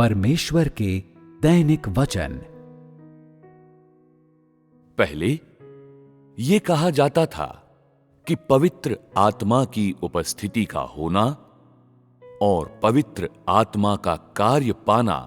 परमेश्वर के दैनिक वचन। पहले ये कहा जाता था कि पवित्र आत्मा की उपस्थिति का होना और पवित्र आत्मा का कार्य पाना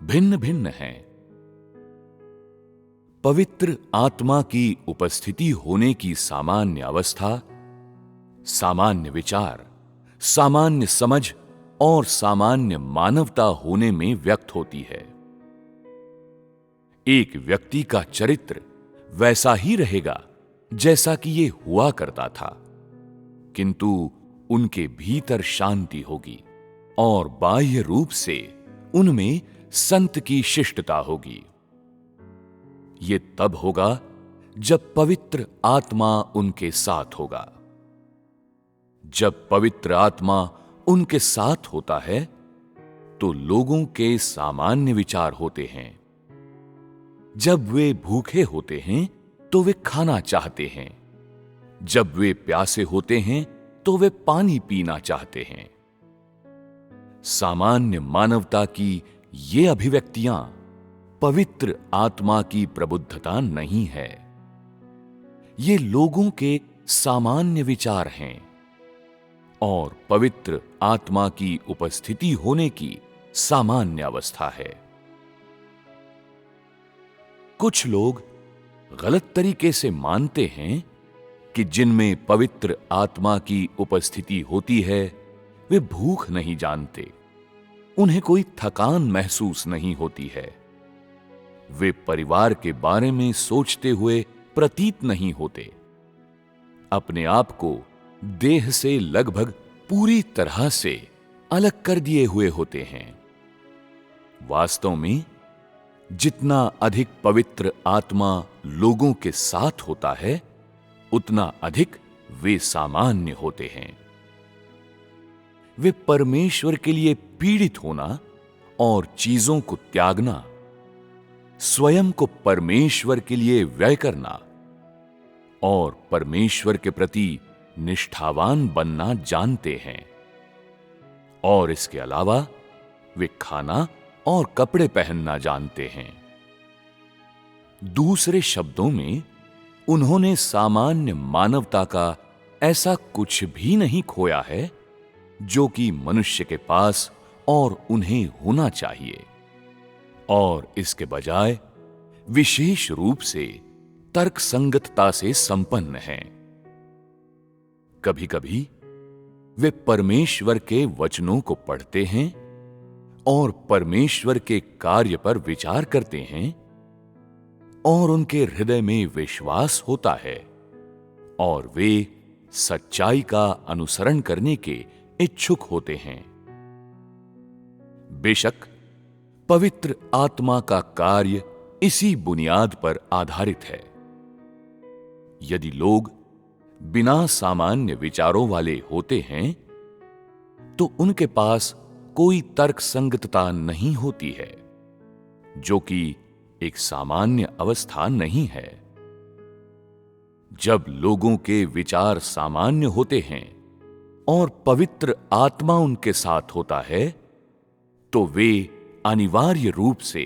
भिन्न भिन्न है। पवित्र आत्मा की उपस्थिति होने की सामान्य अवस्था, सामान्य विचार, सामान्य समझ और सामान्य मानवता होने में व्यक्त होती है। एक व्यक्ति का चरित्र वैसा ही रहेगा जैसा कि ये हुआ करता था, किंतु उनके भीतर शांति होगी और बाह्य रूप से उनमें संत की शिष्टता होगी। ये तब होगा जब पवित्र आत्मा उनके साथ होगा। जब पवित्र आत्मा उनके साथ होता है तो लोगों के सामान्य विचार होते हैं। जब वे भूखे होते हैं तो वे खाना चाहते हैं। जब वे प्यासे होते हैं तो वे पानी पीना चाहते हैं। सामान्य मानवता की ये अभिव्यक्तियां पवित्र आत्मा की प्रबुद्धता नहीं है। ये लोगों के सामान्य विचार हैं और पवित्र आत्मा की उपस्थिति होने की सामान्य अवस्था है। कुछ लोग गलत तरीके से मानते हैं कि जिनमें पवित्र आत्मा की उपस्थिति होती है वे भूख नहीं जानते, उन्हें कोई थकान महसूस नहीं होती है, वे परिवार के बारे में सोचते हुए प्रतीत नहीं होते, अपने आप को देह से लगभग पूरी तरह से अलग कर दिए हुए होते हैं। वास्तव में जितना अधिक पवित्र आत्मा लोगों के साथ होता है उतना अधिक वे सामान्य होते हैं। वे परमेश्वर के लिए पीड़ित होना और चीजों को त्यागना, स्वयं को परमेश्वर के लिए व्यय करना और परमेश्वर के प्रति निष्ठावान बनना जानते हैं। और इसके अलावा वे खाना और कपड़े पहनना जानते हैं। दूसरे शब्दों में उन्होंने सामान्य मानवता का ऐसा कुछ भी नहीं खोया है जो कि मनुष्य के पास और उन्हें होना चाहिए, और इसके बजाय विशेष रूप से तर्कसंगतता से संपन्न हैं। कभी कभी वे परमेश्वर के वचनों को पढ़ते हैं और परमेश्वर के कार्य पर विचार करते हैं और उनके हृदय में विश्वास होता है और वे सच्चाई का अनुसरण करने के इच्छुक होते हैं। बेशक पवित्र आत्मा का कार्य इसी बुनियाद पर आधारित है। यदि लोग बिना सामान्य विचारों वाले होते हैं तो उनके पास कोई तर्कसंगतता नहीं होती है, जो कि एक सामान्य अवस्था नहीं है। जब लोगों के विचार सामान्य होते हैं और पवित्र आत्मा उनके साथ होता है तो वे अनिवार्य रूप से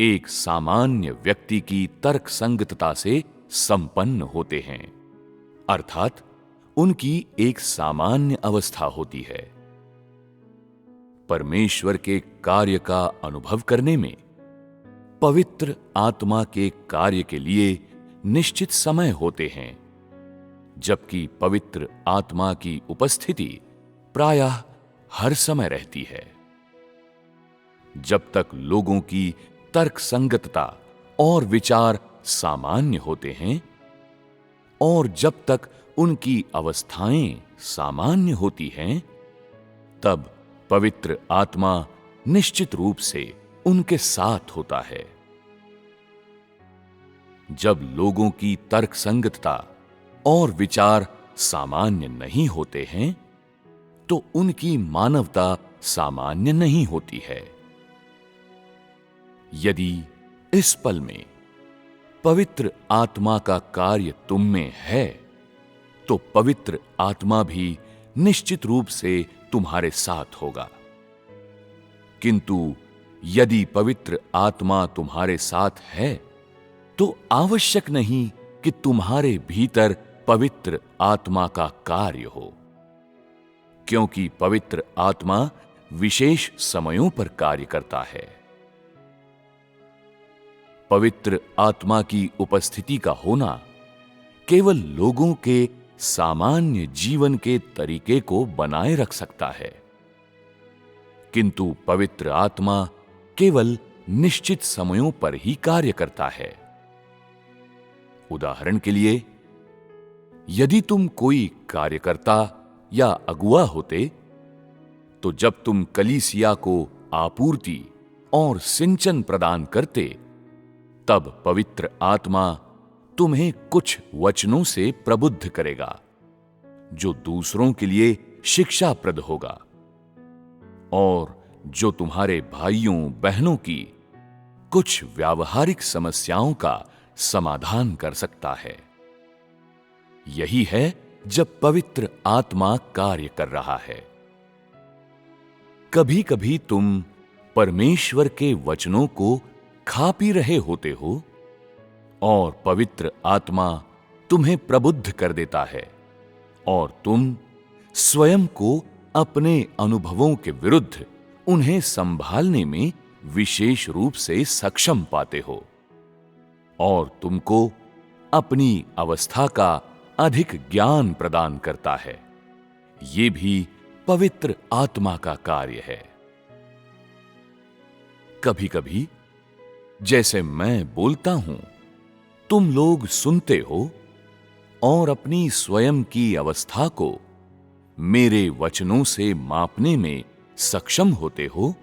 एक सामान्य व्यक्ति की तर्कसंगतता से संपन्न होते हैं, अर्थात उनकी एक सामान्य अवस्था होती है। परमेश्वर के कार्य का अनुभव करने में पवित्र आत्मा के कार्य के लिए निश्चित समय होते हैं, जबकि पवित्र आत्मा की उपस्थिति प्रायः हर समय रहती है। जब तक लोगों की तर्कसंगतता और विचार सामान्य होते हैं और जब तक उनकी अवस्थाएं सामान्य होती हैं, तब पवित्र आत्मा निश्चित रूप से उनके साथ होता है। जब लोगों की तर्कसंगतता और विचार सामान्य नहीं होते हैं तो उनकी मानवता सामान्य नहीं होती है। यदि इस पल में पवित्र आत्मा का कार्य तुम में है तो पवित्र आत्मा भी निश्चित रूप से तुम्हारे साथ होगा। किंतु यदि पवित्र आत्मा तुम्हारे साथ है तो आवश्यक नहीं कि तुम्हारे भीतर पवित्र आत्मा का कार्य हो, क्योंकि पवित्र आत्मा विशेष समयों पर कार्य करता है। पवित्र आत्मा की उपस्थिति का होना केवल लोगों के सामान्य जीवन के तरीके को बनाए रख सकता है, किंतु पवित्र आत्मा केवल निश्चित समयों पर ही कार्य करता है। उदाहरण के लिए, यदि तुम कोई कार्यकर्ता या अगुवा होते तो जब तुम कलीसिया को आपूर्ति और सिंचन प्रदान करते, तब पवित्र आत्मा तुम्हें कुछ वचनों से प्रबुद्ध करेगा जो दूसरों के लिए शिक्षाप्रद होगा और जो तुम्हारे भाइयों बहनों की कुछ व्यावहारिक समस्याओं का समाधान कर सकता है। यही है जब पवित्र आत्मा कार्य कर रहा है। कभी कभी तुम परमेश्वर के वचनों को खा पी रहे होते हो और पवित्र आत्मा तुम्हें प्रबुद्ध कर देता है और तुम स्वयं को अपने अनुभवों के विरुद्ध उन्हें संभालने में विशेष रूप से सक्षम पाते हो और तुमको अपनी अवस्था का अधिक ज्ञान प्रदान करता है। यह भी पवित्र आत्मा का कार्य है। कभी कभी जैसे मैं बोलता हूं, तुम लोग सुनते हो और अपनी स्वयं की अवस्था को मेरे वचनों से मापने में सक्षम होते हो,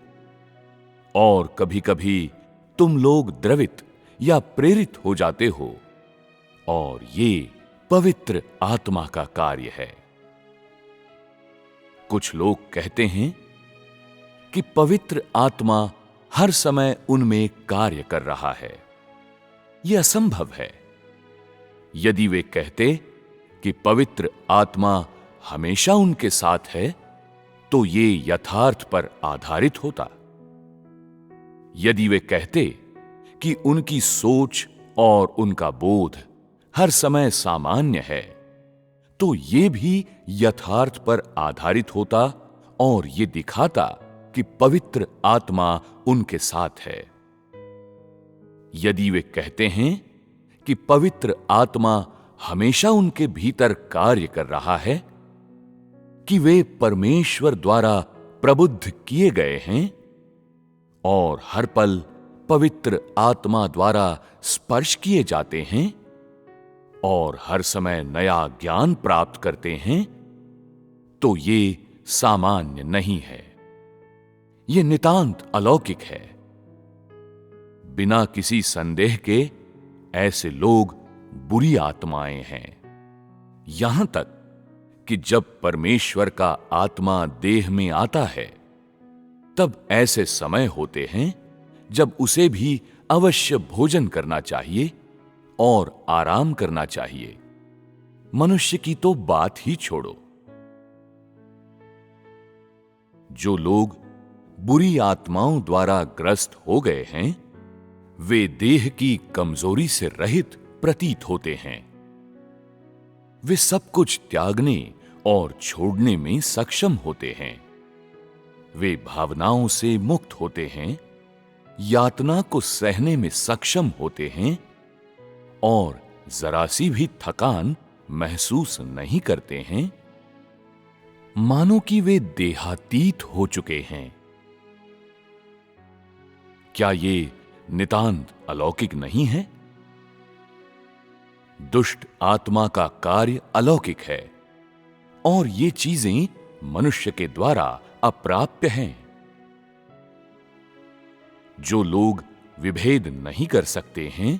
और कभी कभी तुम लोग द्रवित या प्रेरित हो जाते हो, और ये पवित्र आत्मा का कार्य है। कुछ लोग कहते हैं कि पवित्र आत्मा हर समय उनमें कार्य कर रहा है। यह असंभव है। यदि वे कहते कि पवित्र आत्मा हमेशा उनके साथ है, तो ये यथार्थ पर आधारित होता। यदि वे कहते कि उनकी सोच और उनका बोध हर समय सामान्य है, तो ये भी यथार्थ पर आधारित होता और ये दिखाता कि पवित्र आत्मा उनके साथ है। यदि वे कहते हैं कि पवित्र आत्मा हमेशा उनके भीतर कार्य कर रहा है, कि वे परमेश्वर द्वारा प्रबुद्ध किए गए हैं और हर पल पवित्र आत्मा द्वारा स्पर्श किए जाते हैं और हर समय नया ज्ञान प्राप्त करते हैं, तो ये सामान्य नहीं है। ये नितांत अलौकिक है। बिना किसी संदेह के ऐसे लोग बुरी आत्माएं हैं। यहां तक कि जब परमेश्वर का आत्मा देह में आता है, तब ऐसे समय होते हैं जब उसे भी अवश्य भोजन करना चाहिए और आराम करना चाहिए। मनुष्य की तो बात ही छोड़ो। जो लोग बुरी आत्माओं द्वारा ग्रस्त हो गए हैं, वे देह की कमजोरी से रहित प्रतीत होते हैं। वे सब कुछ त्यागने और छोड़ने में सक्षम होते हैं। वे भावनाओं से मुक्त होते हैं, यातना को सहने में सक्षम होते हैं और जरा सी भी थकान महसूस नहीं करते हैं, मानो कि वे देहातीत हो चुके हैं। क्या ये नितांत अलौकिक नहीं है? दुष्ट आत्मा का कार्य अलौकिक है और ये चीजें मनुष्य के द्वारा अप्राप्य हैं। जो लोग विभेद नहीं कर सकते हैं,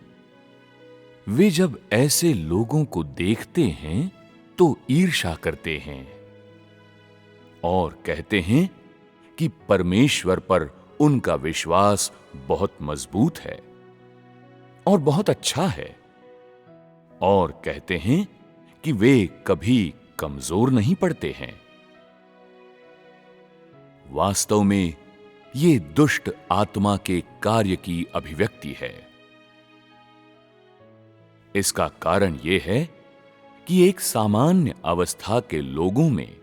वे जब ऐसे लोगों को देखते हैं तो ईर्ष्या करते हैं और कहते हैं कि परमेश्वर पर उनका विश्वास बहुत मजबूत है और बहुत अच्छा है, और कहते हैं कि वे कभी कमजोर नहीं पड़ते हैं। वास्तव में ये दुष्ट आत्मा के कार्य की अभिव्यक्ति है। इसका कारण यह है कि एक सामान्य अवस्था के लोगों में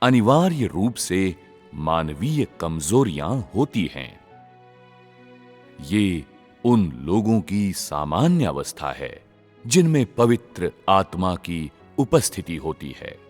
अनिवार्य रूप से मानवीय कमजोरियां होती हैं। ये उन लोगों की सामान्य अवस्था है जिनमें पवित्र आत्मा की उपस्थिति होती है।